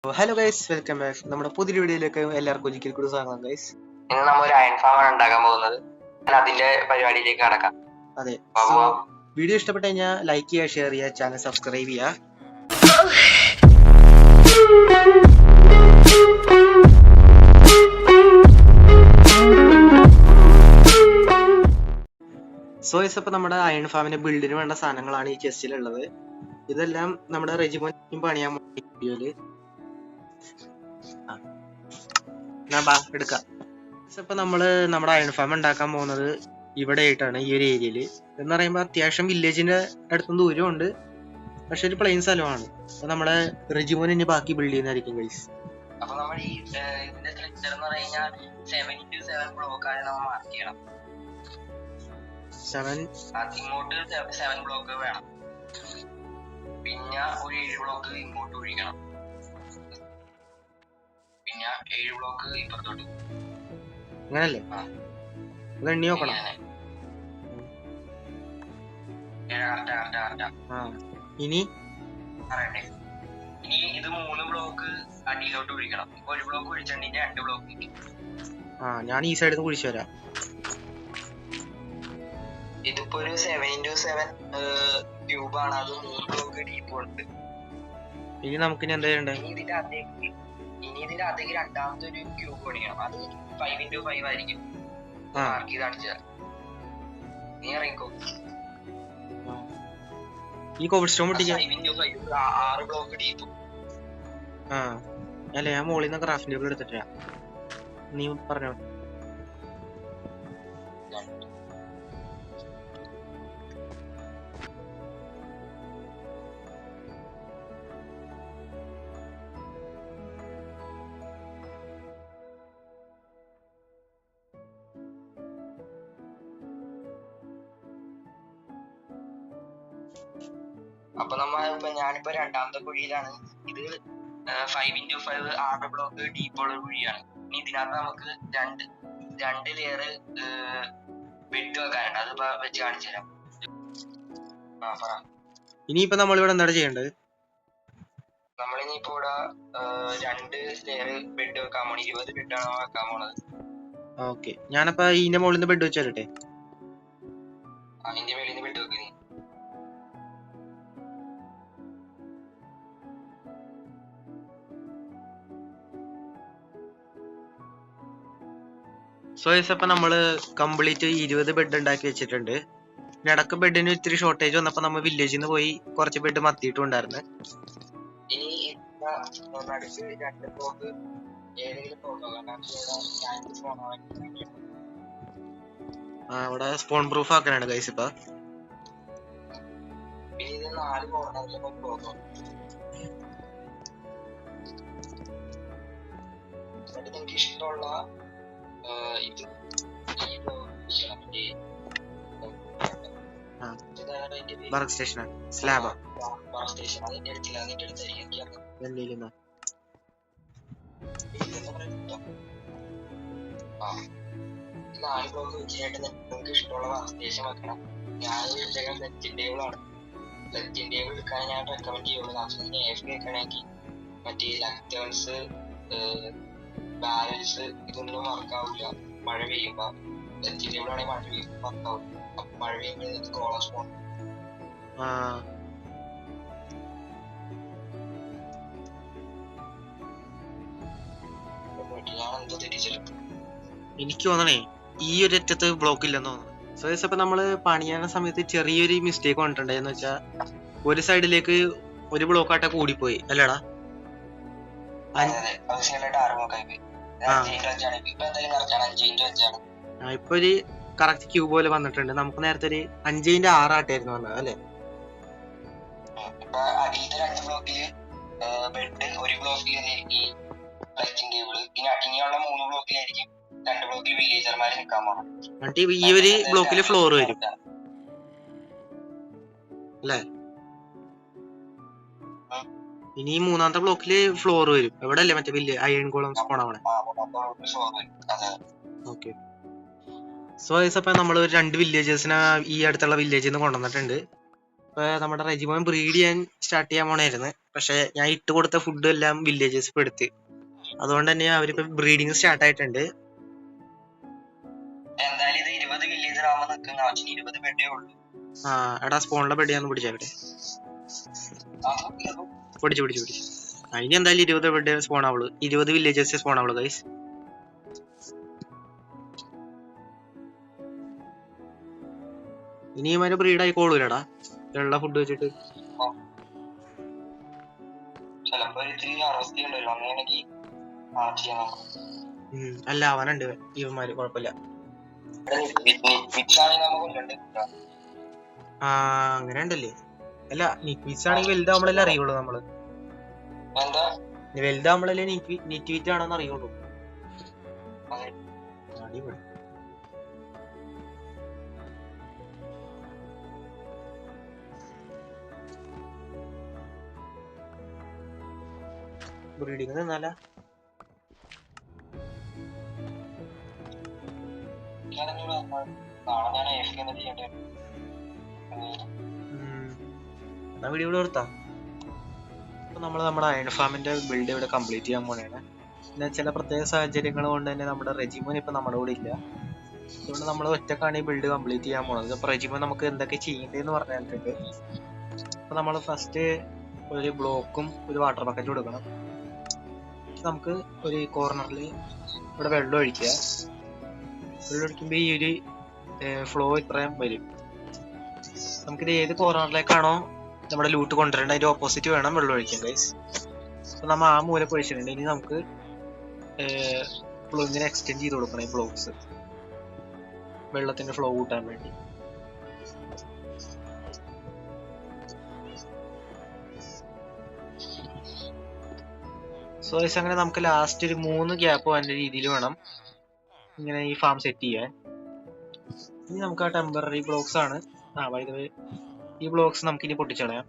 Hello guys, welcome back. നമ്മുടെ പുതിയ വീഡിയോയിലേക്ക് എല്ലാവർക്കും ഒരിക്കൽ കൂടി സ്വാഗതം ഗൈസ്. ഇന്ന് നമ്മൾ ഒരു അയൺ ഫാം ആണ് ഉണ്ടാക്കാൻ പോകുന്നത്. അതിന്റെ പരിപാടിയിലേക്ക് കടക്കാം. അതെ, സോ വീഡിയോ ഇഷ്ടപ്പെട്ടു കഴിഞ്ഞാൽ ലൈക്ക് ചെയ്യുക, ഷെയർ ചെയ്യുക, ചാനൽ സബ്സ്ക്രൈബ് ചെയ്യുക. സോ ഗൈസ്, അപ്പോൾ നമ്മുടെ അയൺ ഫാമിന്റെ ബിൽഡിന് വേണ്ട സാധനങ്ങളാണ് ഈ ചെസ്റ്റിലുള്ളത്. ഇതെല്ലാം നമ്മുടെ റെജിമെന്റും പണിയാൻ വീഡിയോയില് എടുക്കാം. ഇപ്പൊ നമ്മള് നമ്മുടെ അയൺ ഫാം ഉണ്ടാക്കാൻ പോകുന്നത് ഇവിടെ ആയിട്ടാണ്, ഈ ഒരു ഏരിയയില്. എന്ന് പറയുമ്പോൾ അത്യാവശ്യം വില്ലേജിന്റെ അടുത്തും ദൂരമുണ്ട്, പക്ഷെ ഒരു പ്ലെയിൻ സ്ഥലമാണ്. അപ്പൊ നമ്മുടെ റെജിമോൻ ഇനി ബാക്കി ബിൽഡ് ചെയ്യുന്നതായിരിക്കും ഗൈസ്. അപ്പൊ നമ്മൾ ഈ ഇതിന്റെ സ്ട്രക്ചർ എന്ന് പറഞ്ഞാൽ 7x7 ബ്ലോക്ക് ആണ് നമ്മൾ മാർക്ക് ചെയ്യണം. ഇങ്ങോട്ട് 7 ബ്ലോക്ക് വേണം, പിന്നെ ഒരു 7 ബ്ലോക്ക് ഇങ്ങോട്ട് ഒഴിക്കണം, പിന്നെ 7 ബ്ലോക്ക് ഇപ്പുറത്തോട്ട്. അങ്ങനല്ലേ? എണ്ണി നോക്കണം. ഇനി ഇത് 3 ബ്ലോക്ക് അടിയിലോട്ട് ഒഴിക്കണം. 1 ബ്ലോക്ക് ഒഴിച്ചിട്ടുണ്ടെങ്കിൽ 2 ബ്ലോക്ക്. ഞാൻ ഈ സൈഡിൽ നിന്ന് കുഴിച്ചു വരാം. ഇതിപ്പോ ഒരു 7x7 ക്യൂബ് ആണ്, അത് 3 ബ്ലോക്ക് ഡീപ്പ് ഉണ്ട്. ഇനി നമുക്ക് എന്താ ചെയ്യണ്ടേ? ഇനി ഇതിന്റെ അകത്തേക്ക് രണ്ടാമത്തെ ഒരു ക്യൂബ് പണിയണം. അത് 5x5 ആയിരിക്കും. മാർക്ക് ചെയ്ത് കാണിച്ചാ നീ ഇറങ്ങിക്കോ. ഈ കോബിൾ സ്റ്റോൺ പൊട്ടിക്കാൻ 6 ബ്ലോക്ക് ഡീപ്പ്. അല്ല, ഞാൻ മുകളിൽ നിന്ന് ക്രാഫ്റ്റിംഗ് ടേബിൾ എടുത്തിട്ടാ. നീ പറഞ്ഞോ. അപ്പൊ ഞാനിപ്പോ രണ്ടാമത്തെ കുഴിയിലാണ്. ഇത് 5x5 6 ബ്ലോക്ക് ഡീപ്പുള്ള കുഴിയാണ്. ഇനി ഇതിനകത്ത് നമുക്ക് രണ്ട് ലെയർ ബെഡ് വെക്കാനുണ്ട്. അത് വെച്ച് കാണിച്ചു തരാം. ഇനിയിപ്പോ നമ്മളിവിടെ എന്താണ് ചെയ്യേണ്ടത്? നമ്മളിനിപ്പോ ഇവിടെ 2 ലെയർ ബെഡ് വെക്കാൻ പോണത്. 20 ബെഡാണ് വെക്കാൻ പോണത്. ഓക്കെ, ഞാനപ്പോ ഇതിന്റെ മുകളിൽ നിന്ന് ബെഡ് വെച്ച് തരട്ടെ. അതിന്റെ മേളിൽ നിന്ന് ബെഡ് വെക്കുന്നേ. സോ ഇപ്പൊ നമ്മള് കംപ്ലീറ്റ് 20 ബെഡ് ഉണ്ടാക്കി വെച്ചിട്ടുണ്ട്. ഇടക്ക് ബെഡിന് ഇത്തിരി ഷോർട്ടേജ് വന്നപ്പോ നമ്മൾ വില്ലേജിൽ നിന്ന് പോയി കുറച്ച് ബെഡ് മത്തിയിട്ടുണ്ടായിരുന്നു. ഇവിടെ സ്പോൺ പ്രൂഫ് ആക്കാനാണ് ഗൈസ്. ഇപ്പൊ ഇഷ്ടമുള്ള വർക്ക് സ്റ്റേഷൻ സ്ലാബ് നിങ്ങൾക്ക് ഇഷ്ടമുള്ള വർക്ക് സ്റ്റേഷൻ വെക്കണം. ഞാൻ സെറ്റിംഗ് ടേബിൾ ആണ്. സെറ്റിംഗ് ടേബിൾ എടുക്കാൻ ഞാൻ റെക്കമെൻഡ് ചെയ്യുള്ളൂ. വെക്കണമെങ്കിൽ മറ്റേ ലക്ടേഴ്സ് ബാലൻസ് ഇതൊന്നും വർക്കാവില്ല. മഴ പെയ്യുമ്പോ സെറ്റിംഗ് ടേബിൾ ആണെങ്കിൽ മഴ പെയ്യുമ്പോൾ വർക്കാവും. അപ്പൊ മഴ പെയ്യുമ്പോൾ കോളേജ് പോകണം. എനിക്ക് തോന്നണേ ഈ ഒരു അറ്റത്ത് ബ്ലോക്ക് ഇല്ലെന്ന് തോന്നുന്നു. സോ ഇപ്പൊ നമ്മള് പണിയാന സമയത്ത് ചെറിയൊരു മിസ്റ്റേക്ക് വന്നിട്ടുണ്ട്. എന്ന് വെച്ചാ ഒരു സൈഡിലേക്ക് ഒരു ബ്ലോക്ക് ആട്ടെ കൂടിപ്പോയി അല്ലടാ. ഇപ്പൊ ഒരു കറക്റ്റ് ക്യൂബ് പോലെ വന്നിട്ടുണ്ട്. നമുക്ക് നേരത്തെ ഒരു 5x6 ആട്ടായിരുന്നു വന്നത് അല്ലേ? ഈ ഒരു ബ്ലോക്കില് ഫ്ലോർ വരും അല്ലേ? ഇനി മൂന്നാമത്തെ ബ്ലോക്കില് ഫ്ലോർ വരും. എവിടെ അല്ലേ മറ്റേ വലിയ അയൺ കോളംസ് പോണവിടെ? ഓക്കെ. സോ ഇപ്പൊ നമ്മൾ 2 വില്ലേജസിനെ ഈ അടുത്തുള്ള വില്ലേജിൽ നിന്ന് കൊണ്ടുവന്നിട്ടുണ്ട്. ഇപ്പൊ നമ്മുടെ റെജിമോൻ ബ്രീഡ് ചെയ്യാൻ സ്റ്റാർട്ട് ചെയ്യാൻ പോണായിരുന്നു. പക്ഷെ ഞാൻ ഇട്ട് കൊടുത്ത ഫുഡ് എല്ലാം വില്ലേജേഴ്സ് ഇപ്പൊ എടുത്ത്. അതുകൊണ്ട് തന്നെ അവരിപ്പോ ബ്രീഡിങ് സ്റ്റാർട്ട് ആയിട്ടുണ്ട്. എന്തായാലും ഇത് 20 വില്ലേജർ ആവുമ്പോ നിൽക്കുന്ന ആവശ്യം 20 ബെഡേ ഉള്ളൂ. എടാ സ്പോണിലെ ബെഡിയാന്ന് പിടിച്ചവിടെ. പിടിച്ചു. ഇനി എന്തായാലും 20 ബെഡ് സ്പോൺ ആവുള്ളൂ. 20 വില്ലേജേഴ്സ് സ്പോൺ ആവുള്ളൂ ഗൈസ്. ഇനി ഇവര് ബ്രീഡ് ആയിക്കോളൂലടാ ഉള്ള ഫുഡ് വെച്ചിട്ട്. അല്ല അവനുണ്ട് ഇവന്മാര്, കുഴപ്പമില്ല. അങ്ങനെ ഉണ്ടല്ലേ. അല്ല നിക്വിറ്റ്സ് ആണെങ്കിൽ വലുതാവുമ്പോഴല്ലേ അറിയുള്ളൂ നമ്മള്. വലുതാവുമ്പോഴല്ലേ നിക്വിറ്റ് ആണെന്ന് അറിയുള്ളൂ. അടിപൊളി. ബ്രീഡിങ് നിന്നാല വീഡിയോ ഇവിടെ നിർത്താം. അപ്പൊ നമ്മള് നമ്മുടെ അയൺ ഫാമിന്റെ ബിൽഡ് ഇവിടെ കംപ്ലീറ്റ് ചെയ്യാൻ പോണേണ്. പിന്നെ ചില പ്രത്യേക സാഹചര്യങ്ങൾ കൊണ്ട് തന്നെ നമ്മുടെ റെജിമോൻ ഇപ്പൊ നമ്മുടെ കൂടെ ഇല്ല. അതുകൊണ്ട് നമ്മൾ ഒറ്റക്കാണ് ഈ ബിൽഡ് കംപ്ലീറ്റ് ചെയ്യാൻ പോണത്. അപ്പൊ റെജിമോൻ നമുക്ക് എന്തൊക്കെ ചെയ്യേണ്ടതെന്ന് പറഞ്ഞു തന്നിട്ടുണ്ട്. അപ്പൊ നമ്മൾ ഫസ്റ്റ് ഒരു ബ്ലോക്കും ഒരു വാട്ടർ ബക്കറ്റും കൊടുക്കണം. നമുക്ക് ഒരു കോർണറിൽ ഇവിടെ വെള്ളം ഒഴിക്കുക. വെള്ളം ഒഴിക്കുമ്പോൾ ഈ ഒരു ഫ്ലോ ഇത്രയും വരും. നമുക്കിത് ഏത് കോർണറിലേക്കാണോ നമ്മുടെ ലൂട്ട് കൊണ്ടുവരേണ്ടത് അതിന്റെ ഓപ്പോസിറ്റ് വേണം വെള്ളം ഒഴിക്കാൻ ഗൈസ്. അപ്പൊ നമ്മൾ ആ മൂലക്ക് ഒഴിച്ചിട്ടുണ്ട്. ഇനി നമുക്ക് ഇങ്ങനെ എക്സ്റ്റെൻഡ് ചെയ്ത് കൊടുക്കണം ഈ ബ്ലോക്സ് വെള്ളത്തിന്റെ ഫ്ലോ കൂട്ടാൻ വേണ്ടി. സോ ഗൈസ് അങ്ങനെ നമുക്ക് ലാസ്റ്റ് ഒരു 3 ഗ്യാപ്പ് വന്ന രീതിയിൽ വേണം ഇങ്ങനെ ഈ ഫാം സെറ്റ് ചെയ്യാൻ. ഇനി നമുക്ക് ആ ടെമ്പററി ബ്ലോക്സ് ആണ്. ബൈ ദ വേ ഈ ബ്ലോക്സ് നമുക്ക് ഇനി പൊട്ടിച്ചളയാം.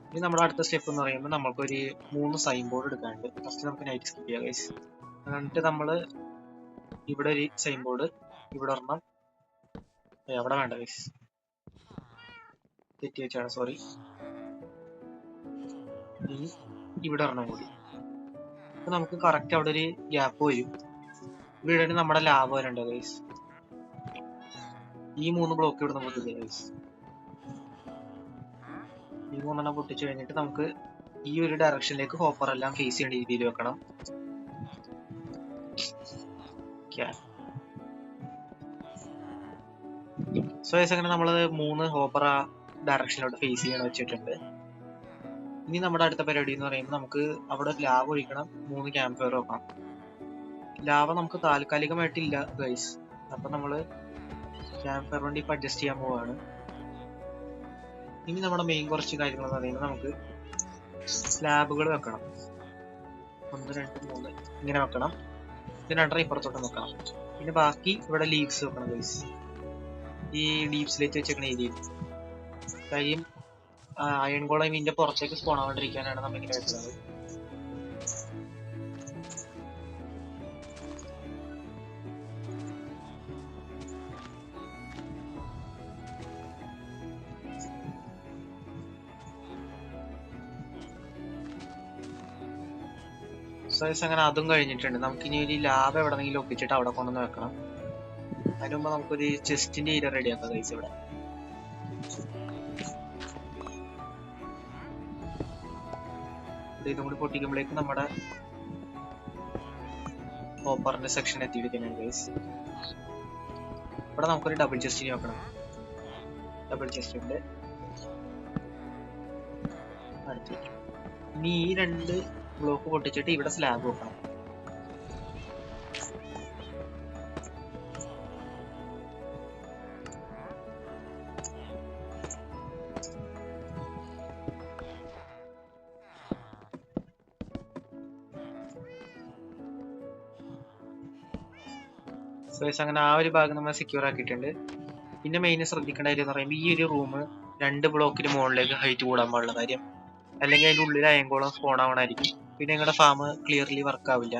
ഇനി നമ്മുടെ അടുത്ത സ്റ്റെപ്പ് എന്ന് പറയുമ്പോൾ നമുക്കൊരു 3 സൈൻ ബോർഡ് എടുക്കാനുണ്ട്. ഫസ്റ്റ് നമുക്ക് നൈറ്റ് സ്കിപ്പ് ചെയ്യാം ഗൈസ്. എന്നിട്ട് നമ്മള് ഇവിടെ ഒരു സൈൻ ബോർഡ് ഇവിടെ ഒരെണ്ണം, അവിടെ വേണ്ട ഗൈസ്, തെറ്റി വെച്ചാണ്, സോറി. ഇനി ഇവിടെ ഒരെണ്ണം കൂടി. അപ്പൊ നമുക്ക് കറക്റ്റ് അവിടെ ഒരു ഗ്യാപ്പ് വരും. ഇവിടെ നമ്മുടെ ലാഭം വരണ്ട ഗൈസ്. ഈ 3 ബ്ലോക്ക് ഇവിടെ നമുക്ക് പൊട്ടിക്കുക ഗൈസ്. ഈ 3 പൊട്ടിച്ചു കഴിഞ്ഞിട്ട് നമുക്ക് ഈ ഒരു ഡയറക്ഷനിലേക്ക് ഹോപ്പർ എല്ലാം ഫേസ് ചെയ്യേണ്ട രീതിയിൽ വെക്കണം. സോ അങ്ങനെ നമ്മള് 3 ഹോപ്പർ ആ ഡയറക്ഷനിലോട്ട് ഫേസ് ചെയ്യാൻ വെച്ചിട്ടുണ്ട്. ഇനി നമ്മുടെ അടുത്ത പരിപാടി എന്ന് പറയുമ്പോൾ നമുക്ക് അവിടെ ലാവ ഒഴിക്കണം, 3 ക്യാമ്പ് ഫയർ വെക്കണം. ലാവ നമുക്ക് താൽക്കാലികമായിട്ടില്ല ഗൈസ്. അപ്പൊ നമ്മള് ക്യാമ്പ് ഫയർ വേണ്ടി ഇപ്പൊ അഡ്ജസ്റ്റ് ചെയ്യാൻ പോവാണ്. ഇനി നമ്മുടെ മെയിൻ കുറച്ച് കാര്യങ്ങൾ എന്ന് പറയുന്നത് നമുക്ക് സ്ലാബുകൾ വെക്കണം. 1 2 3 ഇങ്ങനെ വെക്കണം. പിന്നെ 2 ഇപ്പുറത്തോട്ട് വെക്കണം. പിന്നെ ബാക്കി ഇവിടെ ലീവ്സ് വെക്കണം ഗൈസ്. ഈ ലീവ്സിലേക്ക് വെച്ചേക്കണ ഏരിയയിൽ കാര്യം അയൺ ഗോളം ഇതിന്റെ പുറത്തേക്ക് സ്പോൺ ആവാണ്ടിരിക്കാനാണ് നമ്മൾ ഇങ്ങനെ വെക്കുന്നത്. അങ്ങനെ അതും കഴിഞ്ഞിട്ടുണ്ട്. നമുക്കിനി ഒരു ലാഭ എവിടെന്നെങ്കിലും ഒപ്പിച്ചിട്ട് അവിടെ കൊണ്ടുവന്ന് വെക്കണം. അതിന് മുമ്പ് നമുക്കൊരു ചെസ്റ്റിന്റെ ഏരിയ റെഡിയാക്കാം ഗൈസ്. ഇവിടെ ഇതും കൂടി പൊട്ടിക്കുമ്പോഴേക്കും നമ്മുടെ ഹോപ്പറിന്റെ സെക്ഷൻ എത്തിയിരിക്കുകയാണ് ഗൈസ്. ഇവിടെ നമുക്കൊരു ഡബിൾ ചെസ്റ്റിന് വെക്കണം. ഡബിൾ ചെസ്റ്റ് ഉണ്ട്. ഇനി ഈ 2 ബ്ലോക്ക് പൊട്ടിച്ചിട്ട് ഇവിടെ സ്ലാബ് വെക്കണം. അങ്ങനെ ആ ഒരു ഭാഗം നമ്മൾ സെക്യൂർ ആക്കിയിട്ടുണ്ട്. പിന്നെ മെയിൻ ശ്രദ്ധിക്കേണ്ട കാര്യം എന്ന് പറയുമ്പോൾ ഈ ഒരു റൂം 2 ബ്ലോക്കിന് മുകളിലേക്ക് ഹൈറ്റ് കൂടാൻ പാടുള്ള കാര്യം, അല്ലെങ്കിൽ അതിന്റെ ഉള്ളിൽ അയങ്കോളം സ്പോൺ ആവണായിരിക്കും. പിന്നെ നിങ്ങളുടെ ഫാം ക്ലിയർലി വർക്ക് ആവില്ല.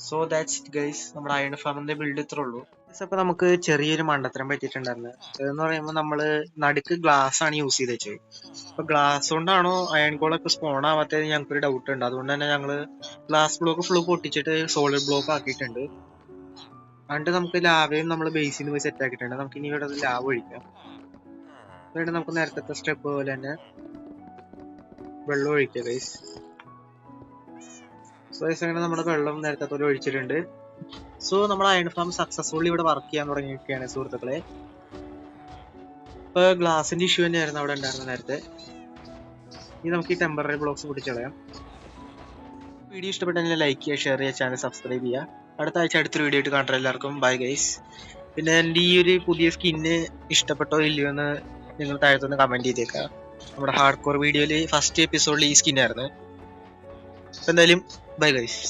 സോ ദാറ്റ്സ് ഇറ്റ് ഗൈസ്, നമ്മുടെ അയൺ ഫാമിന്റെ ബിൽഡ് ഇത്രേ ഉള്ളൂ. അപ്പൊ നമുക്ക് ചെറിയൊരു മണ്ടത്തരം പറ്റിയിട്ടുണ്ടായിരുന്നു. എന്ന് പറയുമ്പോൾ നമ്മള് നടുക്ക് ഗ്ലാസ് ആണ് യൂസ് ചെയ്ത് വെച്ചത്. അപ്പൊ ഗ്ലാസ് കൊണ്ടാണോ അയൺ കോളൊക്കെ സ്പോൺ ആവാത്തത് ഞങ്ങൾക്കൊരു ഡൗട്ട് ഉണ്ട്. അതുകൊണ്ട് തന്നെ ഞങ്ങള് ഗ്ലാസ് ബ്ലോക്ക് ഫുള്ള് പൊട്ടിച്ചിട്ട് സോളിഡ് ബ്ലോക്ക് ആക്കിയിട്ടുണ്ട്. എന്നിട്ട് നമുക്ക് ലാവയും നമ്മൾ ബേസിൽ നിന്ന് പോയി സെറ്റ് ആക്കിയിട്ടുണ്ട്. നമുക്ക് ഇനി ഇവിടെ ലാവ ഒഴിക്കാം. എന്നിട്ട് നമുക്ക് നേരത്തെ സ്റ്റെപ്പ് പോലെ തന്നെ വെള്ളം ഒഴിക്കുക ഗൈസ്. സോ ഗൈസ് അങ്ങനെ നമ്മുടെ വെള്ളം നേരത്തെ പോലെ ഒഴിച്ചിട്ടുണ്ട്. സോ നമ്മുടെ അയൺ ഫാം സക്സസ്ഫുള്ളി ഇവിടെ വർക്ക് ചെയ്യാൻ തുടങ്ങിയിരിക്കുകയാണ് സുഹൃത്തുക്കളെ. ഇപ്പൊ ഗ്ലാസിന്റെ ഇഷ്യൂ തന്നെയായിരുന്നു അവിടെ ഉണ്ടായിരുന്നത് നേരത്തെ. ഇനി നമുക്ക് ഈ ടെമ്പററി ബ്ലോക്സ് പൊട്ടിച്ചളയാം. വീഡിയോ ഇഷ്ടപ്പെട്ടെങ്കിൽ ലൈക്ക് ചെയ്യുക, ഷെയർ ചെയ്യുക, ചാനൽ സബ്സ്ക്രൈബ് ചെയ്യുക. അടുത്ത ആഴ്ച അടുത്തൊരു വീഡിയോ ആയിട്ട് കാണാൻ എല്ലാവർക്കും ബൈ ഗൈസ്. പിന്നെ എൻ്റെ ഈ ഒരു പുതിയ സ്കിന്ന് ഇഷ്ടപ്പെട്ടോ ഇല്ലയോ എന്ന് നിങ്ങൾ താഴത്തൊന്ന് കമന്റ് ചെയ്തേക്കാം. നമ്മുടെ ഹാർഡ് കോർ വീഡിയോയിൽ ഫസ്റ്റ് എപ്പിസോഡിൽ ഈ സ്കിന്നായിരുന്നു. എന്തായാലും ബൈ ഗൈസ്.